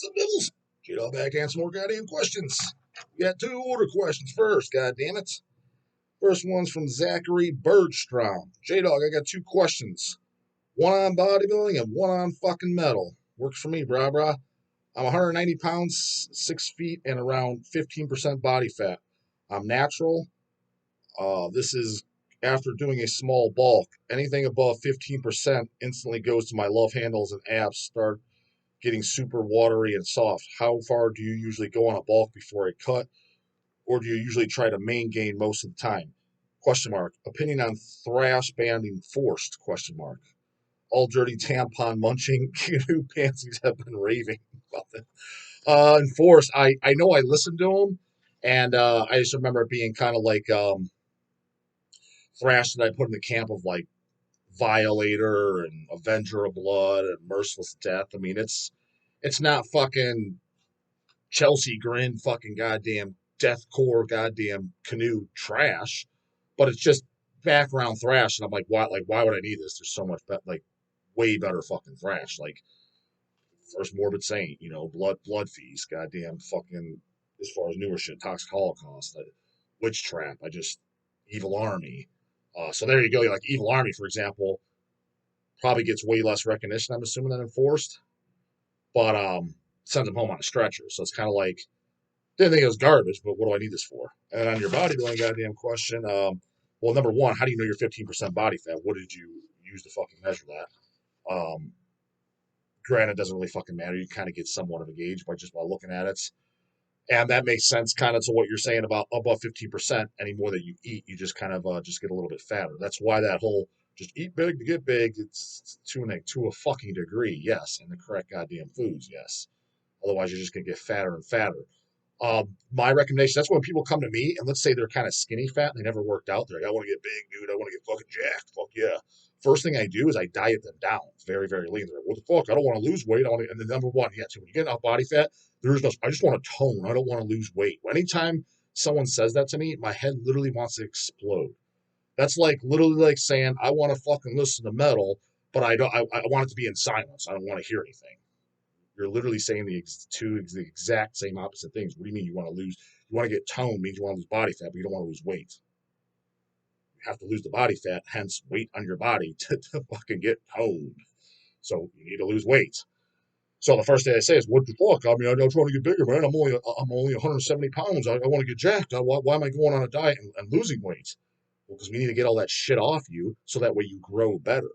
What's up, Devils? J-Dog back answering more goddamn questions. We got two order questions first, goddammit. First one's from Zachary Bergstrom. J-Dog, I got two questions. One on bodybuilding and one on fucking metal. Works for me, brah. I'm 190 pounds, 6 feet, and around 15% body fat. I'm natural. This is after doing a small bulk. Anything above 15% instantly goes to my love handles and abs start getting super watery and soft. How far do you usually go on a bulk before a cut, or do you usually try to main gain most of the time? Question mark. Opinion on thrash banding forced? Question mark. All dirty tampon munching canoe pansies have been raving about it. Enforced. I know I listened to them, and I just remember it being kind of like thrash that I put in the camp of like Violator and Avenger of Blood and Merciless Death. I mean, it's not fucking Chelsea Grin fucking goddamn deathcore goddamn canoe trash, but it's just background thrash, and I'm like, why would I need this? There's so much like way better fucking thrash, like First Morbid Saint, Blood Feast, goddamn fucking, as far as newer shit, Toxic Holocaust, Witch Trap, Evil Army. So there you go. Like Evil Army, for example, probably gets way less recognition, I'm assuming, than Enforced, but sends them home on a stretcher. So it's kind of like, didn't think it was garbage, but what do I need this for? And on your bodybuilding goddamn question, well, number one, how do you know you're 15% body fat? What did you use to fucking measure that? Granted, it doesn't really fucking matter. You kind of get somewhat of a gauge by looking at it. And that makes sense kind of to what you're saying about above 15%. Any more that you eat, you just kind of just get a little bit fatter. That's why that whole just eat big to get big, it's to a fucking degree, yes. And the correct goddamn foods, yes. Otherwise, you're just going to get fatter and fatter. My recommendation, that's when people come to me and let's say they're kind of skinny fat and they never worked out. They're like, I want to get big, dude. I want to get fucking jacked. Fuck yeah. First thing I do is I diet them down. It's very, very lean. They're like, what the fuck? I don't want to lose weight. And the number one, yeah, too, when you get enough body fat, I just want to tone. I don't want to lose weight. Anytime someone says that to me, my head literally wants to explode. That's like literally like saying, I want to fucking listen to metal, but I want it to be in silence. I don't want to hear anything. You're literally saying the exact same opposite things. What do you mean you want to lose? You want to get toned means you want to lose body fat, but you don't want to lose weight. You have to lose the body fat, hence weight on your body to fucking get toned. So you need to lose weight. So the first thing I say is, what the fuck? I mean, I'm trying to get bigger, man. I'm only 170 pounds. I want to get jacked. Why am I going on a diet and losing weight? Well, because we need to get all that shit off you so that way you grow better.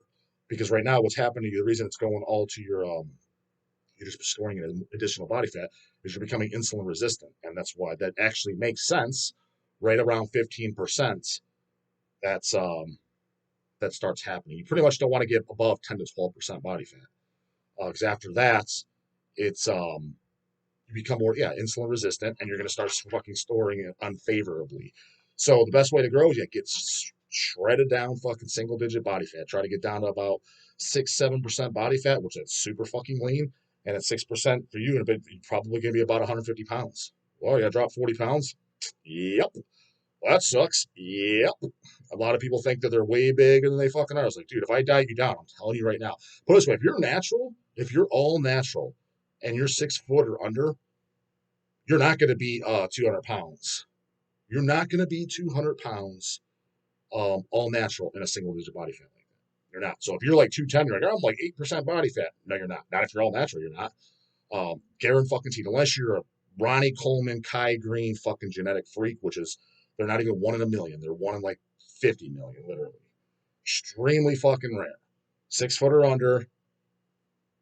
Because right now, what's happening to you, the reason it's going all to your you're just storing an additional body fat is you're becoming insulin resistant. And that's why that actually makes sense right around 15%. That starts happening. You pretty much don't want to get above 10 to 12% body fat. Because after that, it's you become more insulin resistant and you're going to start fucking storing it unfavorably. So the best way to grow is get shredded down fucking single digit body fat. Try to get down to about 6-7% body fat, which is super fucking lean. And at 6% for you, you're probably going to be about 150 pounds. Well, you drop 40 pounds? Yep. Well, that sucks. Yep. A lot of people think that they're way bigger than they fucking are. I was like, dude, if I diet you down, I'm telling you right now. Put it this way, if you're all natural and you're 6 foot or under, you're not going to be 200 pounds. You're not going to be 200 pounds all natural in a single digit body fat like that. You're not. So if you're like 210, you're like, I'm like 8% body fat. No, you're not. Not if you're all natural, you're not. Guaranteed, unless you're a Ronnie Coleman, Kai Green fucking genetic freak, which is, they're not even 1 in a million. They're 1 in like 50 million, literally. Extremely fucking rare. 6 foot or under,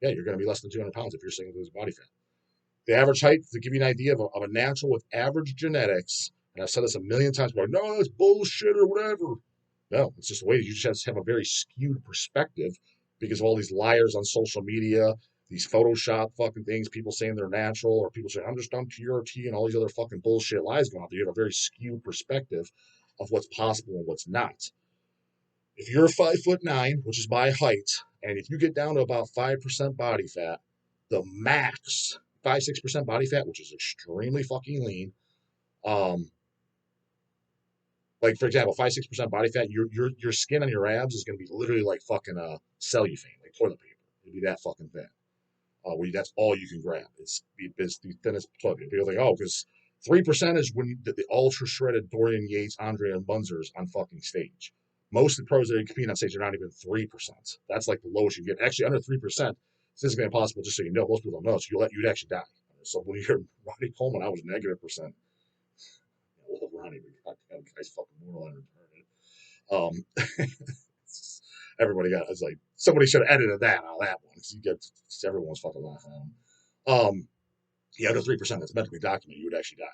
yeah, you're going to be less than 200 pounds if you're single digit body fat. The average height, to give you an idea of a natural with average genetics, and I've said this a million times, but no, that's bullshit or whatever. No, it's just the way you just have a very skewed perspective because of all these liars on social media, these Photoshop fucking things, people saying they're natural, or people saying, I'm just on TRT and all these other fucking bullshit lies going on. You have a very skewed perspective of what's possible and what's not. If you're 5'9", which is my height, and if you get down to about 5% body fat, the max 5-6% body fat, which is extremely fucking lean. Like for example, 5-6% body fat, your skin on your abs is going to be literally like fucking cellophane, like toilet paper. It'll be that fucking thin. where that's all you can grab. It's the thinnest toilet paper. People think, oh, because 3% is when the ultra shredded Dorian Yates, Andrea Munzers on fucking stage. Most of the pros that are competing on stage are not even 3%. That's like the lowest you get. Actually, under 3%, it's physically impossible, just so you know. Most people don't know, so you'd actually die. So when you're Ronnie Coleman, I was negative percent. I love Ronnie, but goddamn, guy's fucking moral and retarded. Everybody got, it's like, somebody should have edited that on that one, because you get, everyone's fucking laughing at him. Yeah, under 3%, that's medically documented, you would actually die.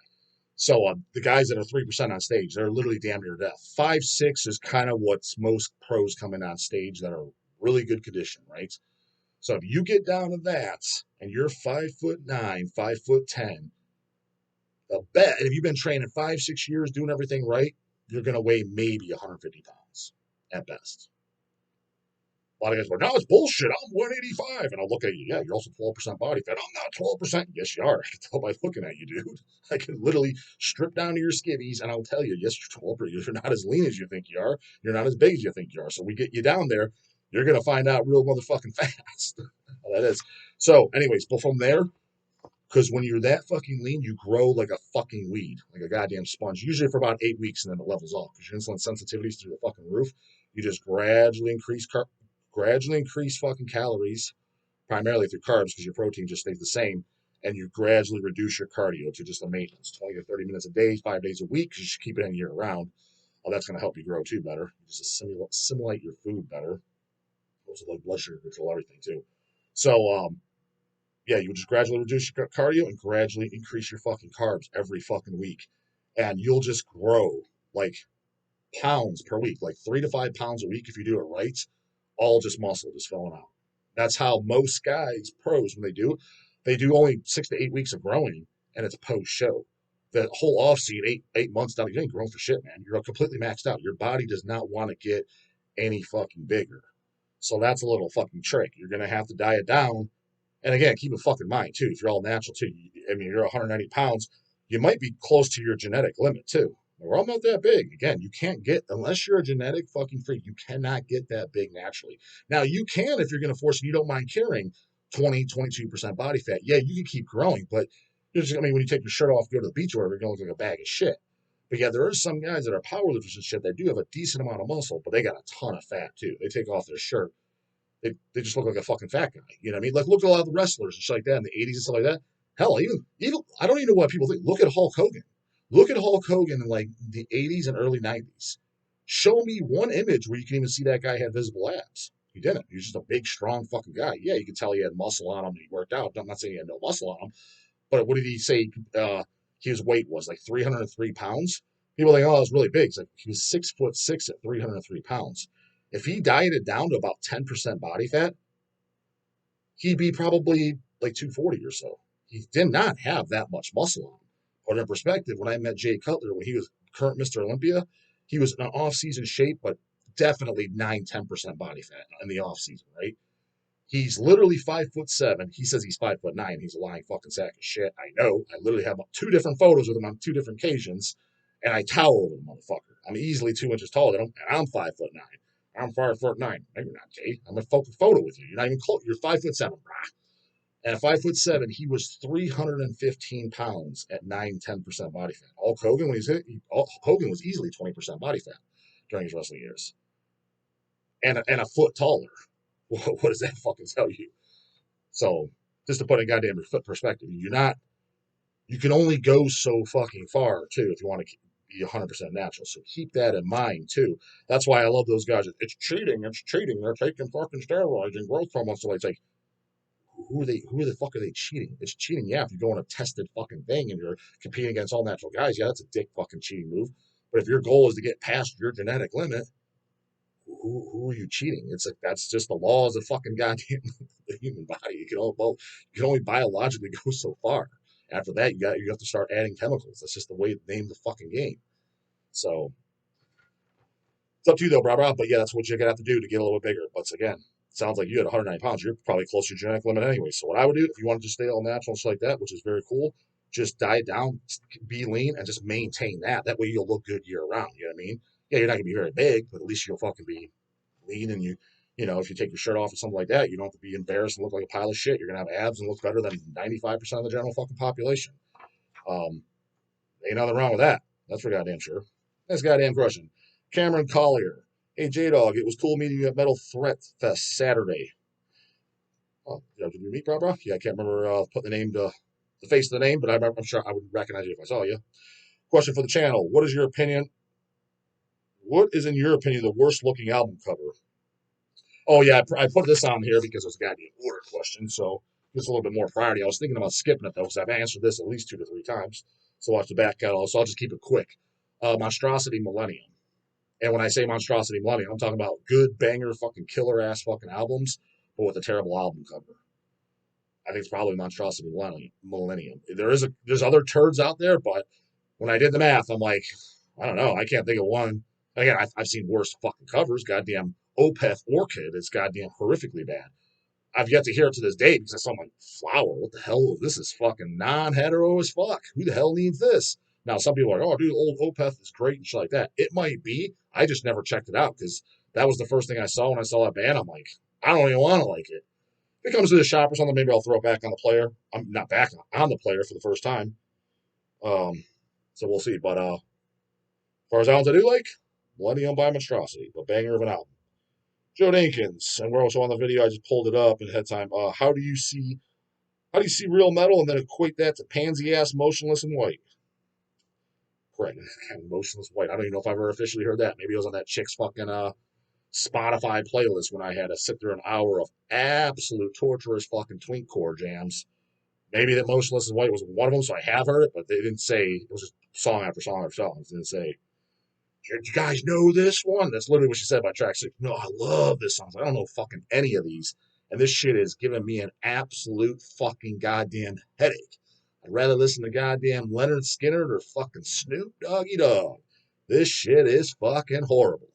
So the guys that are 3% on stage, they're literally damn near death. 5'6" is kind of what's most pros coming on stage that are really good condition, right? So if you get down to that and you're 5'9", 5'10", a bet, and if you've been training 5-6 years doing everything right, you're gonna weigh maybe 150 pounds at best. A lot of guys go, no, it's bullshit. I'm 185. And I'll look at you. Yeah, you're also 12% body fat. I'm not 12%. Yes, you are. I can tell by looking at you, dude. I can literally strip down to your skivvies and I'll tell you, yes, you're 12%. You're not as lean as you think you are. You're not as big as you think you are. So we get you down there. You're going to find out real motherfucking fast. That is. So, anyways, but from there, because when you're that fucking lean, you grow like a fucking weed, like a goddamn sponge, usually for about 8 weeks, and then it levels off because your insulin sensitivity is through the fucking roof. You just gradually increase fucking calories, primarily through carbs because your protein just stays the same, and you gradually reduce your cardio to just a maintenance, 20 to 30 minutes a day, 5 days a week, because you should keep it in year round. Well, that's going to help you grow too better. You just assimilate your food better. Also, like blood sugar control, everything too. So, yeah, you just gradually reduce your cardio and gradually increase your fucking carbs every fucking week. And you'll just grow like pounds per week, like 3 to 5 pounds a week if you do it right, all just muscle just filling out. That's how most guys, pros, when they do only 6 to 8 weeks of growing, and it's post show. The whole off season, eight months down, you ain't growing for shit, man. You're completely maxed out. Your body does not want to get any fucking bigger. So that's a little fucking trick. You're gonna have to diet down. And again, keep in fucking mind too, if you're all natural too, I mean, you're 190 pounds, you might be close to your genetic limit too. We're all not that big. Again, you can't get, unless you're a genetic fucking freak, you cannot get that big naturally. Now, you can if you're going to force it, you don't mind carrying 20, 22% body fat. Yeah, you can keep growing, but you're just, I mean, when you take your shirt off, go to the beach or whatever, you're going to look like a bag of shit. But yeah, there are some guys that are powerlifters and shit that do have a decent amount of muscle, but they got a ton of fat too. They take off their shirt. They just look like a fucking fat guy. You know what I mean? Like, look at a lot of the wrestlers and shit like that in the 80s and stuff like that. Hell, even I don't even know what people think. Look at Hulk Hogan. Look at Hulk Hogan in like the 80s and early 90s. Show me one image where you can even see that guy had visible abs. He didn't. He was just a big, strong fucking guy. Yeah, you could tell he had muscle on him and he worked out. I'm not saying he had no muscle on him, but what did he say his weight was? Like 303 pounds? People think, oh, that's really big. It's like he was 6'6" at 303 pounds. If he dieted down to about 10% body fat, he'd be probably like 240 or so. He did not have that much muscle on him. Put in perspective, when I met Jay Cutler, when he was current Mr. Olympia, he was in an off-season shape, but definitely 9-10% body fat in the off-season, right? He's literally 5'7". He says he's 5'9". He's a lying fucking sack of shit. I know. I literally have 2 different photos with him on 2 different occasions, and I tower over the motherfucker. I'm easily 2 inches taller than him, and I'm 5'9". I'm 5'9". No, you're not, Jay. I'm a photo with you. You're not even close. You're 5'7", brah. And at 5'7", he was 315 pounds at 9-10% body fat. Hulk Hogan, when Hogan was easily 20% body fat during his wrestling years, and a foot taller. What does that fucking tell you? So, just to put in goddamn perspective, you can only go so fucking far too if you want to be 100% natural. So keep that in mind too. That's why I love those guys. It's cheating. It's cheating. They're taking fucking steroids and growth hormones. So it's like, who the fuck are they cheating? It's cheating, yeah, if you go on a tested fucking thing and you're competing against all natural guys, yeah, that's a dick fucking cheating move. But if your goal is to get past your genetic limit, who are you cheating? It's like that's just the laws of fucking goddamn the human body. You can only biologically go so far. After that, you have to start adding chemicals. That's just the way the name of the fucking game. So it's up to you though, blah blah. But yeah, that's what you're gonna have to do to get a little bit bigger. But again, sounds like you had 109 pounds. You're probably close to your genetic limit anyway. So what I would do if you wanted to stay all natural and stuff like that, which is very cool, just diet down, be lean, and just maintain that. That way you'll look good year round. You know what I mean? Yeah, you're not gonna be very big, but at least you'll fucking be lean and you You know, if you take your shirt off or something like that, you don't have to be embarrassed and look like a pile of shit. You're going to have abs and look better than 95% of the general fucking population. Um, Ain't nothing wrong with that. That's for goddamn sure. That's goddamn crushing. Cameron Collier. Hey, J-Dog, it was cool meeting you at Metal Threat Fest Saturday. Oh, did we meet, bro? Yeah, I can't remember putting the name to the face of the name, but I'm sure I would recognize you if I saw you. Question for the channel. What is your opinion? What is, in your opinion, the worst looking album cover? Oh, yeah, I put this on here because it was a goddamn order question, so just a little bit more priority. I was thinking about skipping it, though, because I've answered this at least 2 to 3 times. So watch the back catalog, so I'll just keep it quick. Monstrosity Millennium. And when I say Monstrosity Millennium, I'm talking about good banger, fucking killer ass fucking albums, but with a terrible album cover. I think it's probably Monstrosity Millennium. There's other turds out there, but when I did the math, I'm like, I don't know. I can't think of one. Again, I've seen worse fucking covers. Goddamn Opeth Orchid is goddamn horrifically bad. I've yet to hear it to this day because I'm like, Flower, what the hell? This is fucking non-hetero as fuck. Who the hell needs this? Now, some people are like, oh, dude, old Opeth is great and shit like that. It might be. I just never checked it out because that was the first thing I saw when I saw that band. I'm like, I don't even want to like it. If it comes to the shop or something, maybe I'll throw it back on the player. I'm not back on the player for the first time. So we'll see. But as far as albums I do like, Millennium by Monstrosity, the banger of an album. Joe Dinkins, and we're also on the video. I just pulled it up ahead of time. How do you see real metal and then equate that to pansy ass Motionless in White? Correct. Motionless White. I don't even know if I've ever officially heard that. Maybe it was on that chick's fucking Spotify playlist when I had to sit through an hour of absolute torturous fucking Twinkcore jams. Maybe that Motionless in White was one of them, so I have heard it, but they didn't say. It was just song after song after song. It didn't say, "Do you guys know this one?" That's literally what she said by track 6. No, I love this song. I don't know fucking any of these, and this shit is giving me an absolute fucking goddamn headache. I'd rather listen to goddamn Leonard Skinner or fucking Snoop Doggy Dogg. This shit is fucking horrible.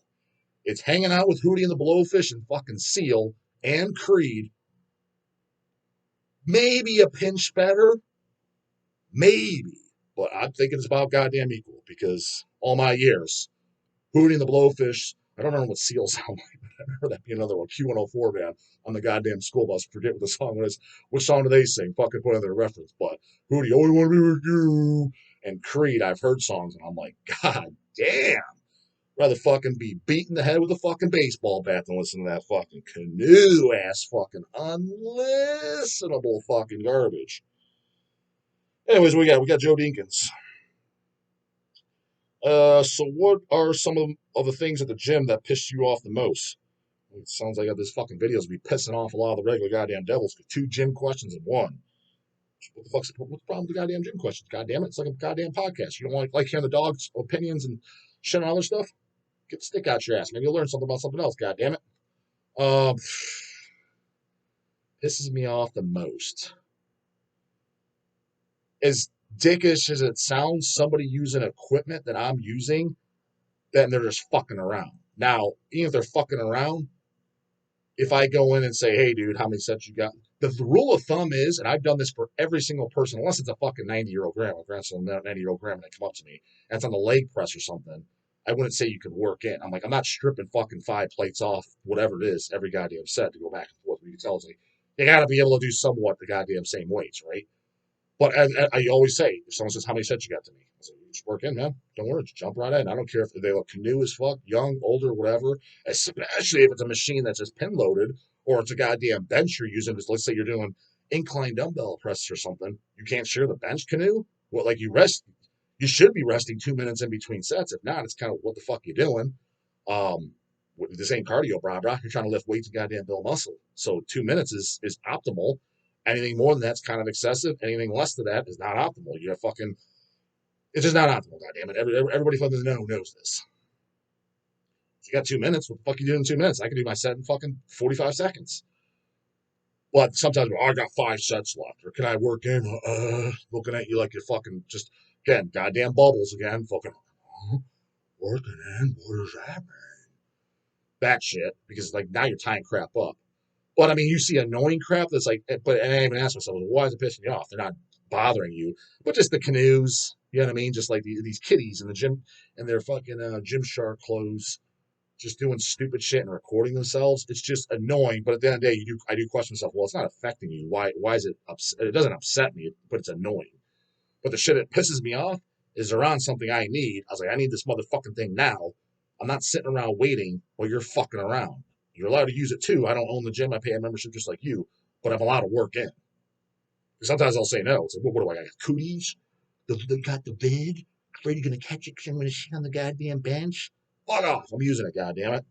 It's hanging out with Hootie and the Blowfish and fucking Seal and Creed. Maybe a pinch better. Maybe. But I'm thinking it's about goddamn equal because all my years, Hootie and the Blowfish, I don't remember what Seal sound like, but I remember that being another one, Q104 band on the goddamn school bus. Forget what the song was. Which song do they sing? Fucking put in their reference. But Hootie, all I want to be with you. And Creed, I've heard songs and I'm like, God damn. Rather fucking be beaten the head with a fucking baseball bat than listen to that fucking canoe ass fucking unlistenable fucking garbage. Anyways, we got Joe Dinkins. So what are some of the things at the gym that pissed you off the most? It sounds like I got this fucking videos be pissing off a lot of the regular goddamn devils with 2 gym questions in one. What's the problem with the goddamn gym questions? Goddamn it, it's like a goddamn podcast. You don't like hearing the dog's opinions and shit and other stuff? Get the stick out your ass. Maybe you'll learn something about something else. Goddamn it. Um, Pisses me off the most. As dickish as it sounds, somebody using equipment that I'm using, then they're just fucking around. Now, even if they're fucking around, if I go in and say, hey, dude, how many sets you got? The rule of thumb is, and I've done this for every single person, unless it's a fucking 90-year-old grandma, 90-year-old grandma that come up to me, and it's on the leg press or something, I wouldn't say you could work in. I'm like, I'm not stripping fucking 5 plates off, whatever it is, every goddamn set to go back and forth. You can tell it's like, you got to be able to do somewhat the goddamn same weights, right? But I always say, if someone says, how many sets you got to me? I say, you just work in, man. Don't worry, just jump right in. I don't care if they look new as fuck, young, older, whatever, especially if it's a machine that's just pin loaded or it's a goddamn bench you're using. Let's say you're doing incline dumbbell press or something. You can't share the bench canoe? Well, like you should be resting 2 minutes in between sets. If not, it's kind of what the fuck you doing. Um, this ain't cardio, brah. You're trying to lift weights and goddamn build muscle. So 2 minutes is optimal. Anything more than that's kind of excessive. Anything less than that is not optimal. You're fucking, it's just not optimal, goddammit. Everybody fucking knows this. If you got 2 minutes, what the fuck you doing in 2 minutes? I can do my set in fucking 45 seconds. But sometimes, I got 5 sets left. Or can I work in? Looking at you like you're fucking just, again, goddamn bubbles again. Fucking, working in? What does that mean? That shit. Because, like, now you're tying crap up. But I mean, you see annoying crap that's like, but and I even ask myself, why is it pissing you off? They're not bothering you, but just the canoes, you know what I mean? Just like these kitties in the gym and their fucking Gymshark clothes. just doing stupid shit and recording themselves. It's just annoying. But at the end of the day, I do question myself. Well, it's not affecting you. Why is it upset? It doesn't upset me, but it's annoying. But the shit that pisses me off is they're on something I need. I was like, I need this motherfucking thing now. I'm not sitting around waiting while you're fucking around. You're allowed to use it too. I don't own the gym. I pay a membership just like you, but I'm allowed to work in. Sometimes I'll say no. It's like, what do I got? Cooties? They got the bid? Afraid you're going to catch it because I'm going to sit on the goddamn bench? Fuck off. I'm using it, goddamn it.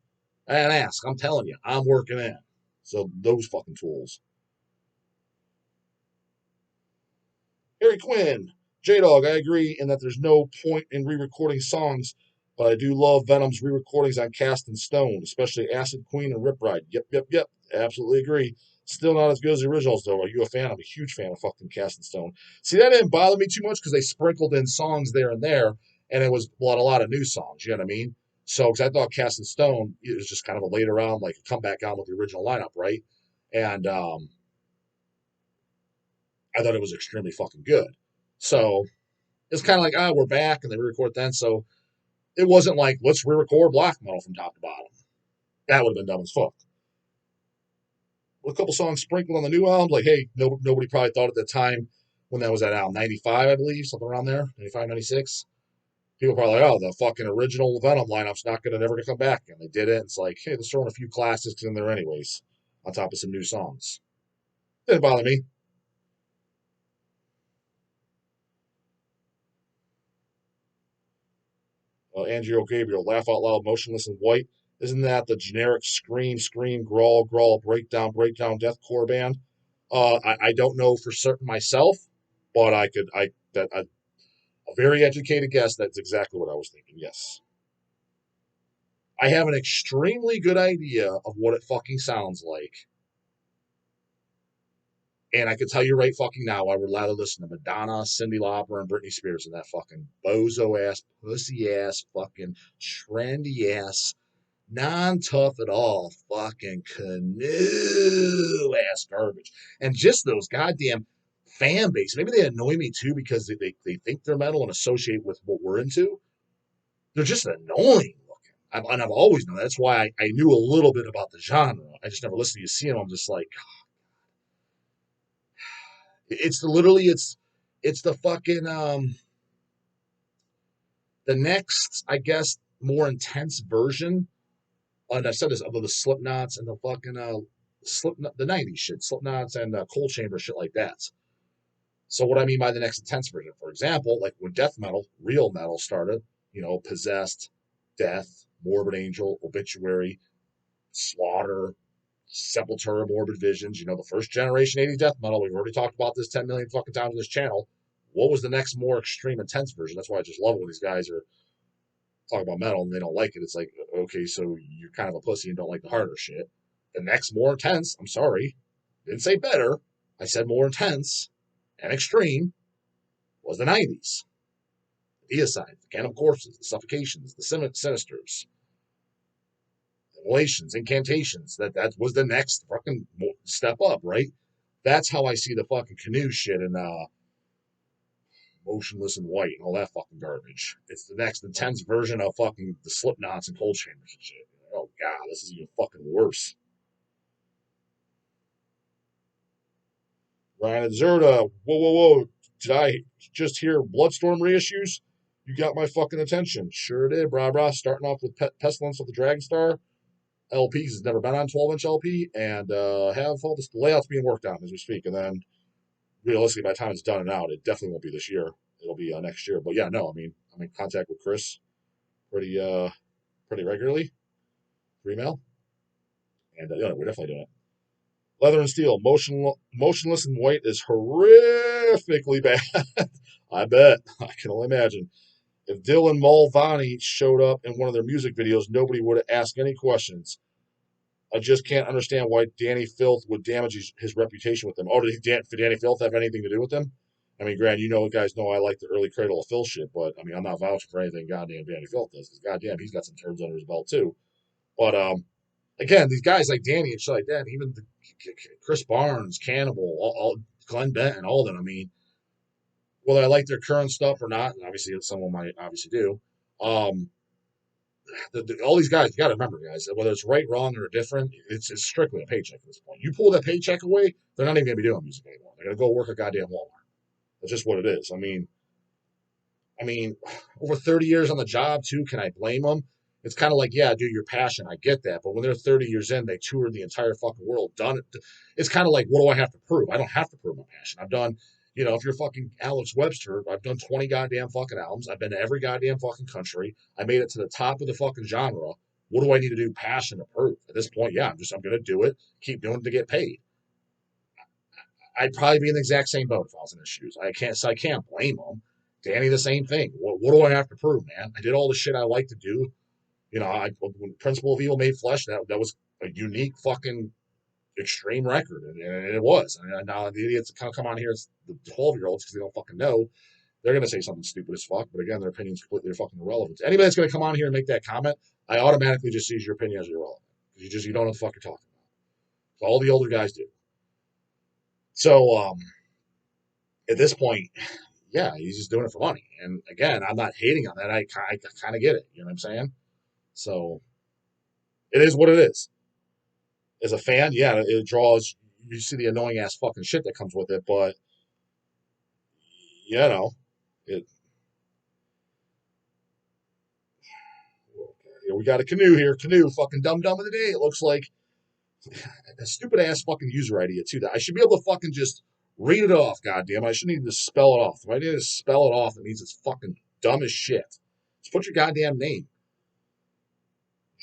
And ask. I'm telling you, I'm working in. So those fucking tools. Harry Quinn, J-Dog, I agree in that there's no point in re-recording songs, but I do love Venom's re-recordings on Cast in Stone, especially Acid Queen and Rip Ride. Yep. Absolutely agree. Still not as good as the originals, though. Are you a fan? I'm a huge fan of fucking Cast in Stone. See, that didn't bother me too much because they sprinkled in songs there and there, and it was a lot of new songs, you know what I mean? So, because I thought Cast in Stone, it was just kind of a later on, like, come back on with the original lineup, right? And I thought it was extremely fucking good. So, it's kind of like, we're back, and they re-record then. So it wasn't like, let's re-record black metal from top to bottom. That would have been dumb as fuck. With a couple songs sprinkled on the new album, like, hey, nobody probably thought at the time when that was at album 95, I believe, something around there, 95, 96. People were probably like, oh, the fucking original Venom lineup's not going to never come back. And they did it. It's like, hey, let's throw in a few classics in there anyways, on top of some new songs. Didn't bother me. Angelo Gabriel, Laugh Out Loud, Motionless in White. Isn't that the generic scream, growl, breakdown, deathcore band? I don't know for certain myself, but a very educated guess. That's exactly what I was thinking. Yes, I have an extremely good idea of what it fucking sounds like, and I can tell you right fucking now, I would rather listen to Madonna, Cyndi Lauper, and Britney Spears than that fucking bozo ass, pussy ass, fucking trendy ass, non-tough at all, fucking canoe ass garbage. And just those goddamn fan base. Maybe they annoy me too because they think they're metal and associate with what we're into. They're just annoying looking. And I've always known that. That's why I knew a little bit about the genre. I just never listened to you see them. I'm just like, it's the fucking the next, I guess, more intense version. And I said this of the Slipknots and the fucking Slipknot, the '90s shit, Slipknots and Cold Chamber shit like that. So what I mean by the next intense version, for example, like when death metal, real metal started, Possessed, Death, Morbid Angel, Obituary, Slaughter, Sepultura, Morbid Visions, the first generation 80s death metal. We've already talked about this 10 million fucking times on this channel. What was the next more extreme, intense version? That's why I just love it when these guys are talking about metal and they don't like it. It's like, okay, so you're kind of a pussy and don't like the harder shit. The next more intense, I'm sorry, didn't say better. I said more intense and extreme was the 90s. The Deicide, the Cannibal Corpses, the Suffocations, the Sinisters, Demolitions, Incantations. That was the next fucking step up, right? That's how I see the fucking canoe shit and Motionless in White and all that fucking garbage. It's the next intense version of fucking the Slipknots and Cold Chambers and shit. Oh god, this is even fucking worse. Ryan Zerda, whoa. Did I just hear Bloodstorm reissues? You got my fucking attention. Sure did, brah. Starting off with Pestilence of the Dragonstar. LPs has never been on 12-inch LP, and have all the layouts being worked on as we speak. And then, realistically, by the time it's done and out, it definitely won't be this year. It'll be next year. But yeah, no, I mean, I'm in contact with Chris pretty regularly through email, and we're definitely doing it. Leather and Steel, Motionless in White is horrifically bad. I bet. I can only imagine. If Dylan Mulvaney showed up in one of their music videos, nobody would ask any questions. I just can't understand why Danny Filth would damage his reputation with them. Oh, did Danny Filth have anything to do with them? I mean, Grant, guys know I like the early Cradle of Filth shit, but I mean, I'm not vouching for anything goddamn Danny Filth does, because goddamn, he's got some turns under his belt too. But again, these guys like Danny and shit like that, even Chris Barnes, Cannibal, all Glenn Benton, all of them. I mean, whether I like their current stuff or not, and obviously someone might obviously do. Um, all these guys, you got to remember, guys, whether it's right, wrong, or different, it's strictly a paycheck at this point. You pull that paycheck away, they're not even going to be doing music anymore. They're going to go work at goddamn Walmart. That's just what it is. I mean, over 30 years on the job too. Can I blame them? It's kind of like, yeah, dude, your passion. I get that, but when they're 30 years in, they toured the entire fucking world, done it. It's kind of like, what do I have to prove? I don't have to prove my passion. I've done, if you're fucking Alex Webster, I've done 20 goddamn fucking albums. I've been to every goddamn fucking country. I made it to the top of the fucking genre. What do I need to do? Passion to prove? At this point, yeah, I'm gonna do it. Keep doing it to get paid. I'd probably be in the exact same boat if I was in his shoes. I can't blame him. Danny, the same thing. What do I have to prove, man? I did all the shit I like to do. When Principle of Evil made Flesh, that was a unique fucking extreme record, and it was. And now the idiots kind of come on here, it's the 12-year-olds, because they don't fucking know. They're gonna say something stupid as fuck, but again, their opinion's completely fucking irrelevant. Anybody that's gonna come on here and make that comment, I automatically just sees your opinion as irrelevant. You don't know what the fuck you're talking about. So all the older guys do. So at this point, yeah, he's just doing it for money. And again, I'm not hating on that. I kind of get it. You know what I'm saying? So it is what it is. As a fan, yeah, it draws. You see the annoying ass fucking shit that comes with it, but it. We got a canoe here. Canoe, fucking dumb of the day. It looks like a stupid ass fucking user idea too. That I should be able to fucking just read it off. Goddamn, I shouldn't need to spell it off. If I need to spell it off, it means it's fucking dumb as shit. Just put your goddamn name.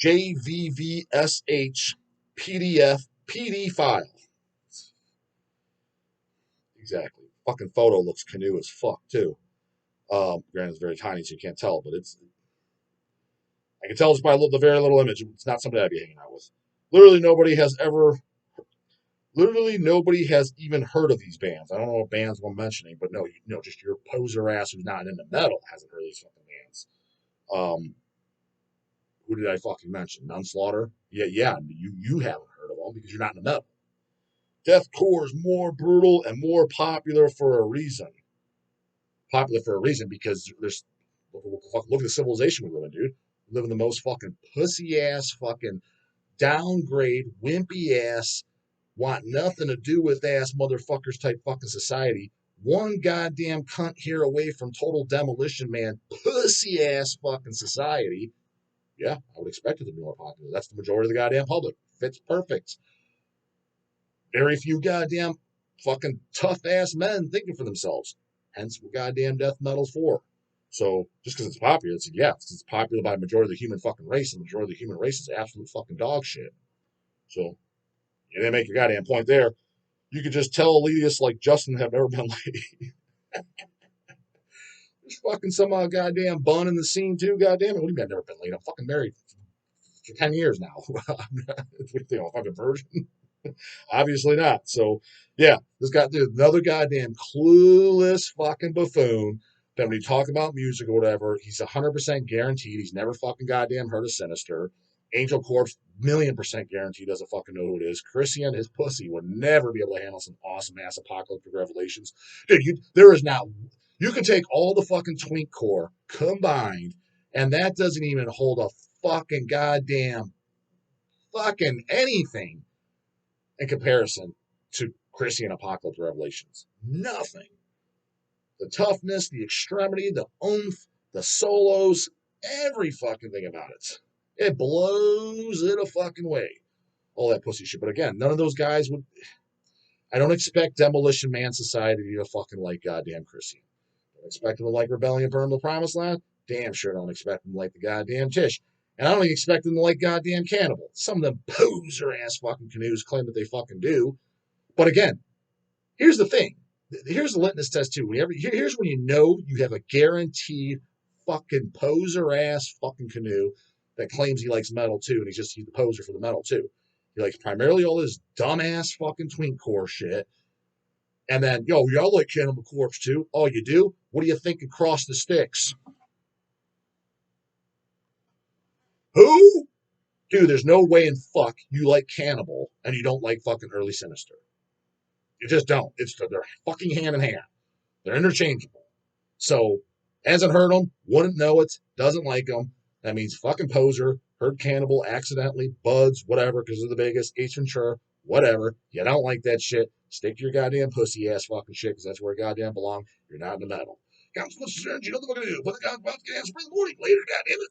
JVVSH PDF PD file. Exactly. Fucking photo looks canoe as fuck too. Granted, it's very tiny, so you can't tell, but I can tell just by the very little image. It's not somebody I'd be hanging out with. Literally nobody has even heard of these bands. I don't know what bands I'm mentioning, but no, just your poser ass who's not into metal hasn't heard of these fucking bands. Who did I fucking mention? Nunslaughter? Yeah, you haven't heard of them because you're not into metal. Deathcore is more brutal and more popular for a reason. Popular for a reason because look at the civilization we live in, dude. We live in the most fucking pussy ass, fucking downgrade, wimpy ass, want nothing to do with ass motherfuckers type fucking society. One goddamn cunt here away from total Demolition Man, pussy ass fucking society. Yeah, I would expect it to be more popular. That's the majority of the goddamn public. Fits perfect. Very few goddamn fucking tough ass men thinking for themselves. Hence what goddamn death metal's for. So just because it's popular, it's popular by a majority of the human fucking race, and the majority of the human race is absolute fucking dog shit. So you didn't make your goddamn point there. You could just tell elitists like Justin have never been laid. There's fucking some goddamn bun in the scene too. Goddamn it, what do you mean I've never been laid? I'm fucking married for 10 years now. I'm a fucking virgin. Obviously not. So, yeah, there's another goddamn clueless fucking buffoon that when you talk about music or whatever, he's 100% guaranteed he's never fucking goddamn heard of Sinister. Angel Corpse, 1,000,000% guaranteed doesn't fucking know who it is. Christian, his pussy, would never be able to handle some awesome ass apocalyptic revelations. Dude, there is not. You can take all the fucking Twinkcore combined, and that doesn't even hold a fucking goddamn fucking anything in comparison to Christian Apocalypse Revelations. Nothing. The toughness, the extremity, the oomph, the solos, every fucking thing about it. It blows it a fucking way. All that pussy shit. But again, none of those guys would. I don't expect Demolition Man Society to fucking like goddamn Christian. I don't expect them to like Rebellion Burn the Promised Land. Damn sure don't expect them to like the goddamn Tish. And I don't even expect them to like goddamn Cannibal. Some of them poser ass fucking canoes claim that they fucking do. But again, here's the thing. Here's the litmus test too. Here's when you know you have a guaranteed fucking poser ass fucking canoe that claims he likes metal too, and he's the poser for the metal too. He likes primarily all this dumbass fucking Twinkcore shit. And then, y'all like Cannibal Corpse too? Oh, you do? What do you think of Cross the Sticks? Who? Dude, there's no way in fuck you like Cannibal and you don't like fucking Early Sinister. You just don't. They're fucking hand in hand. They're interchangeable. So, hasn't heard them, wouldn't know it, doesn't like them. That means fucking poser, heard Cannibal accidentally, buds, whatever, because they're the biggest, Ace Ventura, whatever. You don't like that shit. Stick to your goddamn pussy ass fucking shit, because that's where it goddamn belong. You're not in the metal. Got so much energy, what the fuck are you do? Put the goddamn ass for the morning later, goddamn it.